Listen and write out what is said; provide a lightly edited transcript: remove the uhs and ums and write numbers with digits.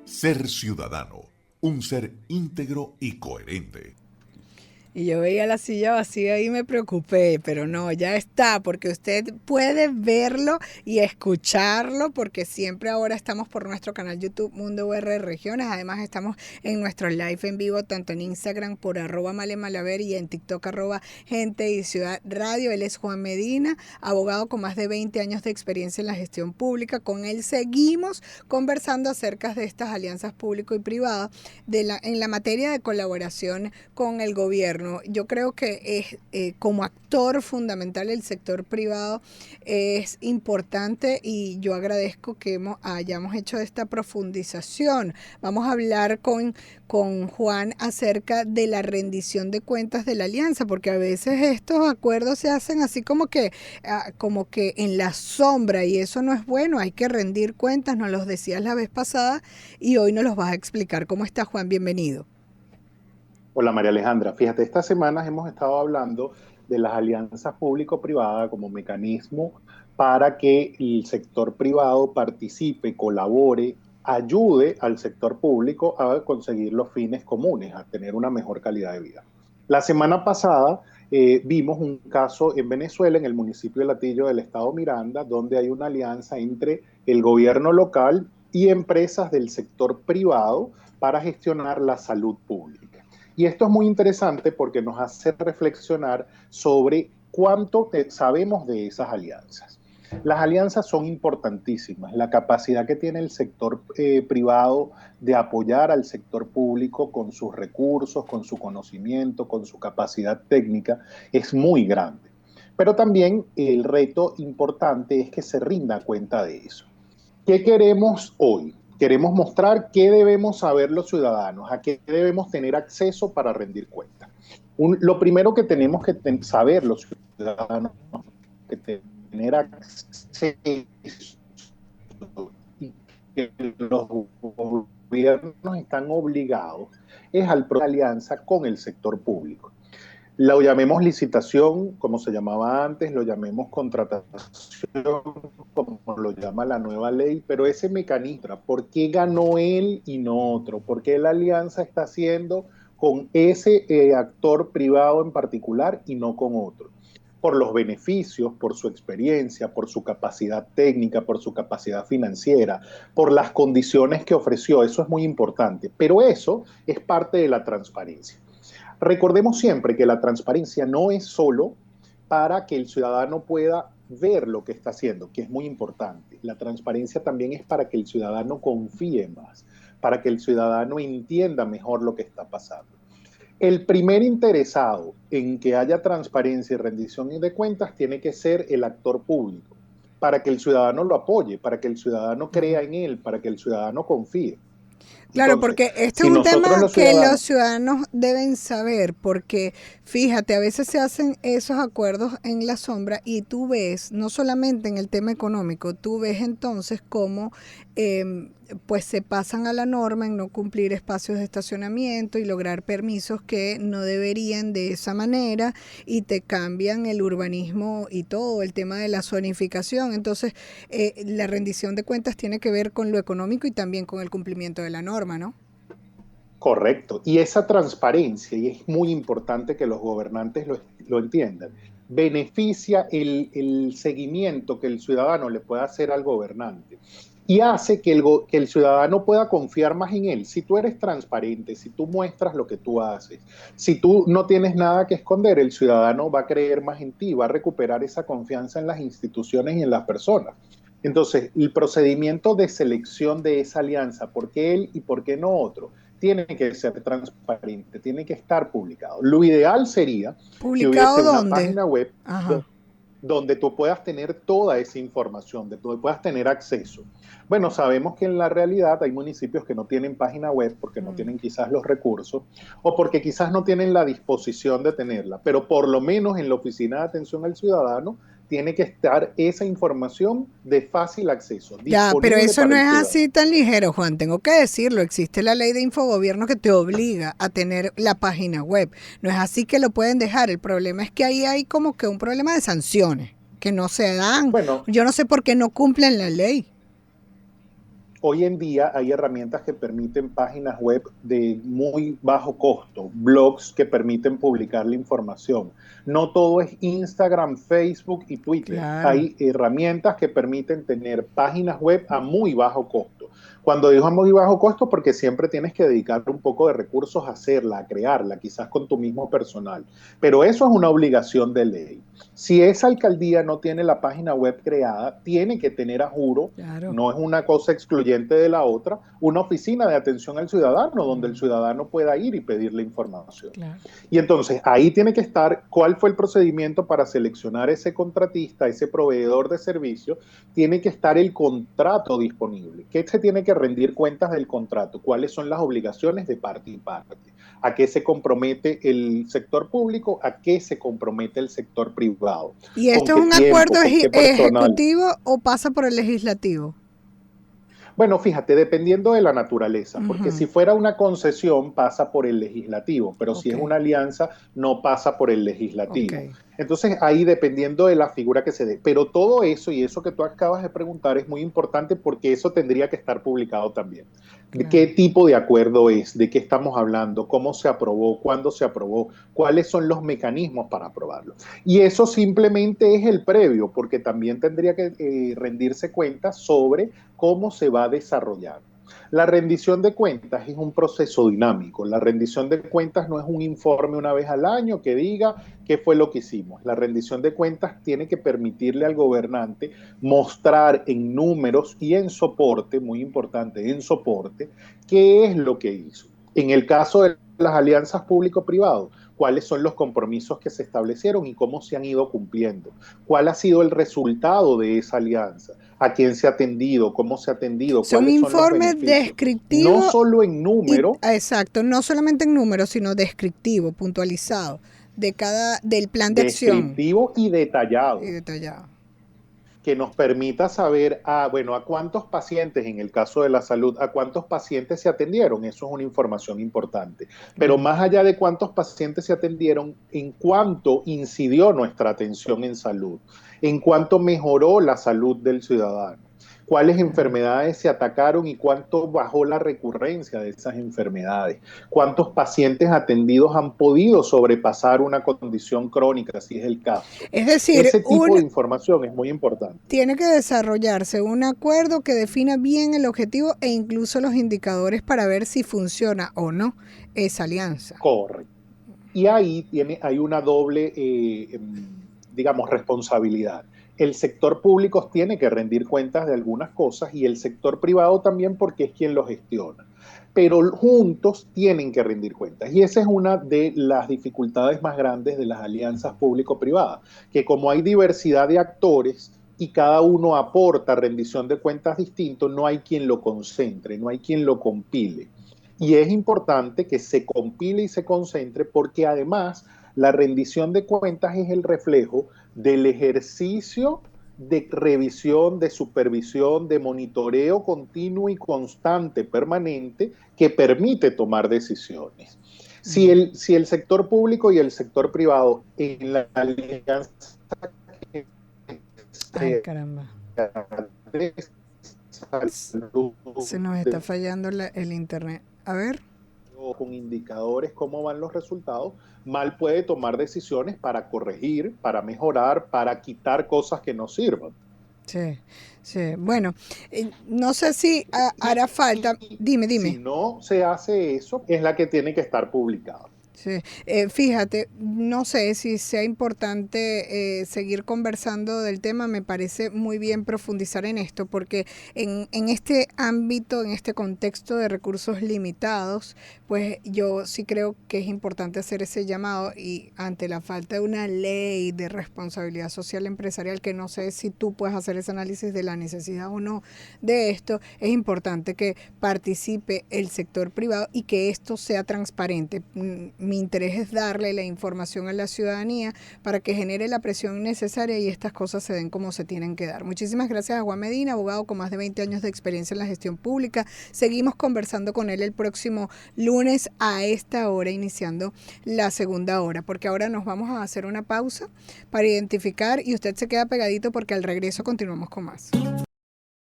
Ser ciudadano, un ser íntegro y coherente. Y yo veía la silla vacía y me preocupé, pero no, ya está, porque usted puede verlo y escucharlo, porque siempre ahora estamos por nuestro canal YouTube Mundo UR Regiones, además estamos en nuestros live en vivo, tanto en Instagram por @malemalaver y en TikTok @gente y ciudad radio. Él es Juan Medina, abogado con más de 20 años de experiencia en la gestión pública. Con él seguimos conversando acerca de estas alianzas público y privadas en la materia de colaboración con el gobierno. Yo creo que es como actor fundamental el sector privado es importante y yo agradezco que hayamos hecho esta profundización. Vamos a hablar con Juan acerca de la rendición de cuentas de la alianza, porque a veces estos acuerdos se hacen así como que en la sombra y eso no es bueno, hay que rendir cuentas, nos los decías la vez pasada y hoy nos los vas a explicar. ¿Cómo está, Juan? Bienvenido. Hola María Alejandra, fíjate, estas semanas hemos estado hablando de las alianzas público-privadas como mecanismo para que el sector privado participe, colabore, ayude al sector público a conseguir los fines comunes, a tener una mejor calidad de vida. La semana pasada vimos un caso en Venezuela, en el municipio de Latillo del estado Miranda, donde hay una alianza entre el gobierno local y empresas del sector privado para gestionar la salud pública. Y esto es muy interesante porque nos hace reflexionar sobre cuánto sabemos de esas alianzas. Las alianzas son importantísimas. La capacidad que tiene el sector privado de apoyar al sector público con sus recursos, con su conocimiento, con su capacidad técnica, es muy grande. Pero también el reto importante es que se rinda cuenta de eso. ¿Qué queremos hoy? Queremos mostrar qué debemos saber los ciudadanos, a qué debemos tener acceso para rendir cuentas. Lo primero que tenemos que saber los ciudadanos, que tener acceso y que los gobiernos están obligados, es al proceso de alianza con el sector público. Lo llamemos licitación, como se llamaba antes, lo llamemos contratación, como lo llama la nueva ley, pero ese mecanismo, ¿por qué ganó él y no otro? ¿Por qué la alianza está haciendo con ese actor privado en particular y no con otro? Por los beneficios, por su experiencia, por su capacidad técnica, por su capacidad financiera, por las condiciones que ofreció, eso es muy importante, pero eso es parte de la transparencia. Recordemos siempre que la transparencia no es solo para que el ciudadano pueda ver lo que está haciendo, que es muy importante. La transparencia también es para que el ciudadano confíe más, para que el ciudadano entienda mejor lo que está pasando. El primer interesado en que haya transparencia y rendición de cuentas tiene que ser el actor público, para que el ciudadano lo apoye, para que el ciudadano crea en él, para que el ciudadano confíe. Claro, porque este es un tema que los ciudadanos deben saber, porque fíjate, a veces se hacen esos acuerdos en la sombra y tú ves, no solamente en el tema económico, tú ves entonces cómo pues se pasan a la norma en no cumplir espacios de estacionamiento y lograr permisos que no deberían de esa manera y te cambian el urbanismo y todo el tema de la zonificación. Entonces, la rendición de cuentas tiene que ver con lo económico y también con el cumplimiento de la norma, ¿no? Correcto. Y esa transparencia, y es muy importante que los gobernantes lo entiendan, beneficia el seguimiento que el ciudadano le pueda hacer al gobernante y hace que el ciudadano pueda confiar más en él. Si tú eres transparente, si tú muestras lo que tú haces, si tú no tienes nada que esconder, el ciudadano va a creer más en ti, va a recuperar esa confianza en las instituciones y en las personas. Entonces, el procedimiento de selección de esa alianza, ¿por qué él y por qué no otro? Tiene que ser transparente, tiene que estar publicado. Lo ideal sería que hubiese una página web donde tú puedas tener toda esa información, donde tú puedas tener acceso. Bueno, sabemos que en la realidad hay municipios que no tienen página web porque no tienen quizás los recursos o porque quizás no tienen la disposición de tenerla, pero por lo menos en la Oficina de Atención al Ciudadano tiene que estar esa información de fácil acceso. Ya, pero eso no es así tan ligero, Juan, tengo que decirlo, existe la ley de infogobierno que te obliga a tener la página web, no es así que lo pueden dejar, el problema es que ahí hay como que un problema de sanciones, que no se dan, yo no sé por qué no cumplen la ley. hoy en día hay herramientas que permiten páginas web de muy bajo costo, blogs que permiten publicar la información. No todo es Instagram, Facebook y Twitter. Claro. Hay herramientas que permiten tener páginas web a muy bajo costo. Cuando digo a muy bajo costo, porque siempre tienes que dedicar un poco de recursos a hacerla, a crearla, quizás con tu mismo personal. Pero eso es una obligación de ley. Si esa alcaldía no tiene la página web creada, tiene que tener, a juro, Claro. no es una cosa excluyente de la otra, una oficina de atención al ciudadano donde el ciudadano pueda ir y pedir la información. Claro. Y entonces ahí tiene que estar cuál fue el procedimiento para seleccionar ese contratista, ese proveedor de servicio. Tiene que estar el contrato disponible. ¿Qué se tiene que rendir cuentas del contrato? ¿Cuáles son las obligaciones de parte y parte? ¿A qué se compromete el sector público? ¿A qué se compromete el sector privado? ¿Y esto es un acuerdo ejecutivo o pasa por el legislativo? Bueno, fíjate, dependiendo de la naturaleza, porque si fuera una concesión pasa por el legislativo, pero si es una alianza no pasa por el legislativo. Entonces ahí dependiendo de la figura que se dé, pero todo eso y eso que tú acabas de preguntar es muy importante porque eso tendría que estar publicado también. Claro. ¿Qué tipo de acuerdo es? ¿De qué estamos hablando? ¿Cómo se aprobó? ¿Cuándo se aprobó? ¿Cuáles son los mecanismos para aprobarlo? Y eso simplemente es el previo, porque también tendría que rendirse cuentas sobre cómo se va a desarrollar. La rendición de cuentas es un proceso dinámico. La rendición de cuentas no es un informe una vez al año que diga qué fue lo que hicimos. La rendición de cuentas tiene que permitirle al gobernante mostrar en números y en soporte, muy importante, en soporte, qué es lo que hizo. En el caso de las alianzas público-privado, cuáles son los compromisos que se establecieron y cómo se han ido cumpliendo, cuál ha sido el resultado de esa alianza, a quién se ha atendido, cómo se ha atendido, son informes descriptivos. No solo en número. Exacto, no solamente en número, sino descriptivo, puntualizado, del plan de acción. Descriptivo y detallado. Y detallado. Que nos permita saber, a cuántos pacientes, en el caso de la salud, a cuántos pacientes se atendieron. Eso es una información importante. Pero más allá de cuántos pacientes se atendieron, en cuánto incidió nuestra atención en salud, en cuánto mejoró la salud del ciudadano, cuáles enfermedades se atacaron y cuánto bajó la recurrencia de esas enfermedades, cuántos pacientes atendidos han podido sobrepasar una condición crónica, si es el caso. Es decir, ese tipo de información es muy importante. Tiene que desarrollarse un acuerdo que defina bien el objetivo e incluso los indicadores para ver si funciona o no esa alianza. Correcto. Y ahí hay una doble, responsabilidad. El sector público tiene que rendir cuentas de algunas cosas y el sector privado también porque es quien lo gestiona. Pero juntos tienen que rendir cuentas. Y esa es una de las dificultades más grandes de las alianzas público-privadas, que como hay diversidad de actores y cada uno aporta rendición de cuentas distinto, no hay quien lo concentre, no hay quien lo compile. Y es importante que se compile y se concentre porque además la rendición de cuentas es el reflejo del ejercicio de revisión, de supervisión, de monitoreo continuo y constante, permanente, que permite tomar decisiones. Si el sector público y el sector privado en la alianza... Ay, caramba. Se nos está fallando el internet. A ver. Con indicadores cómo van los resultados, mal puede tomar decisiones para corregir, para mejorar, para quitar cosas que no sirvan. Sí, sí. Bueno, no sé si hará falta. Dime. Si no se hace eso, es la que tiene que estar publicada. Sí. Fíjate, no sé si sea importante seguir conversando del tema. Me parece muy bien profundizar en esto porque en este ámbito, en este contexto de recursos limitados, pues yo sí creo que es importante hacer ese llamado y ante la falta de una ley de responsabilidad social empresarial, que no sé si tú puedes hacer ese análisis de la necesidad o no de esto, es importante que participe el sector privado y que esto sea transparente. Mi interés es darle la información a la ciudadanía para que genere la presión necesaria y estas cosas se den como se tienen que dar. Muchísimas gracias a Juan Medina, abogado con más de 20 años de experiencia en la gestión pública. Seguimos conversando con él el próximo lunes a esta hora, iniciando la segunda hora, porque ahora nos vamos a hacer una pausa para identificar y usted se queda pegadito porque al regreso continuamos con más.